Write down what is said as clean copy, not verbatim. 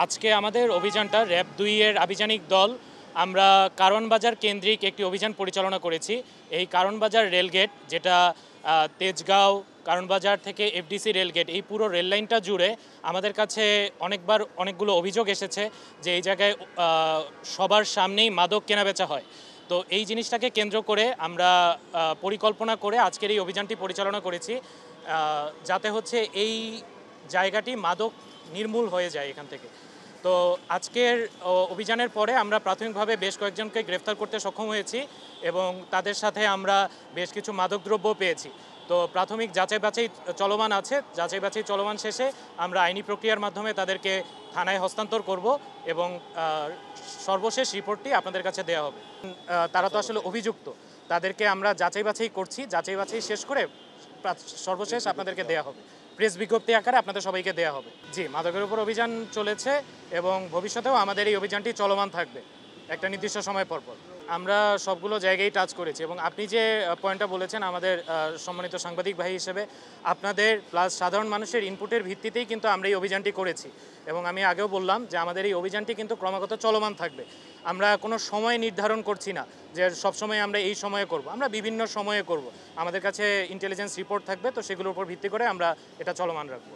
আজকে আমাদের অভিযানটা র্যাব ২ এর আভিযানিক দল আমরা কারওয়ানবাজার কেন্দ্রিক একটি অভিযান পরিচালনা করেছি। এই কারওয়ানবাজার রেলগেট যেটা তেজগাঁও কারওয়ানবাজার থেকে এফডিসি রেলগেট এই পুরো রেল লাইনটা জুড়ে আমাদের কাছে অনেকগুলো অভিযোগ এসেছে যে এই জায়গায় সবার সামনেই মাদক কেনাবেচা হয়। তো এই জিনিসটাকে কেন্দ্র করে আমরা পরিকল্পনা করে আজকের এই অভিযানটি পরিচালনা করেছি, যাতে হচ্ছে এই জায়গাটি মাদক নির্মূল হয়ে যায় এখান থেকে। তো আজকের অভিযানের পরে আমরা প্রাথমিকভাবে বেশ কয়েকজনকে গ্রেফতার করতে সক্ষম হয়েছি এবং তাদের সাথে আমরা বেশ কিছু মাদকদ্রব্য পেয়েছি। তো প্রাথমিক যাচাই বাছাই চলমান আছে, যাচাই বাছাই চলমান শেষে আমরা আইনি প্রক্রিয়ার মাধ্যমে তাদেরকে থানায় হস্তান্তর করব এবং সর্বশেষ রিপোর্টটি আপনাদের কাছে দেওয়া হবে। তারা তো আসলে অভিযুক্ত, তাদেরকে আমরা যাচাই বাছাই করছি, যাচাই বাছাই শেষ করে সর্বশেষ আপনাদেরকে দেওয়া হবে, প্রেস বিজ্ঞপ্তি আকারে আপনাদের সবাইকে দেওয়া হবে। জি, মাদকের উপর অভিযান চলেছে এবং ভবিষ্যতেও আমাদের এই অভিযানটি চলমান থাকবে একটা নির্দিষ্ট সময় পর। আমরা সবগুলো জায়গায় টাচ করেছি এবং আপনি যে পয়েন্টটা বলেছেন আমাদের সম্মানিত সাংবাদিক ভাই হিসেবে আপনাদের প্লাস সাধারণ মানুষের ইনপুটের ভিত্তিতেই কিন্তু আমরা এই অভিযানটি করেছি এবং আমি আগেও বললাম যে আমাদের এই অভিযানটি কিন্তু ক্রমাগত চলমান থাকবে। আমরা কোনো সময় নির্ধারণ করছি না যে সবসময় আমরা এই সময়ে করব, আমরা বিভিন্ন সময়ে করব। আমাদের কাছে ইন্টেলিজেন্স রিপোর্ট থাকবে, তো সেগুলোর উপর ভিত্তি করে আমরা এটা চলমান রাখবো।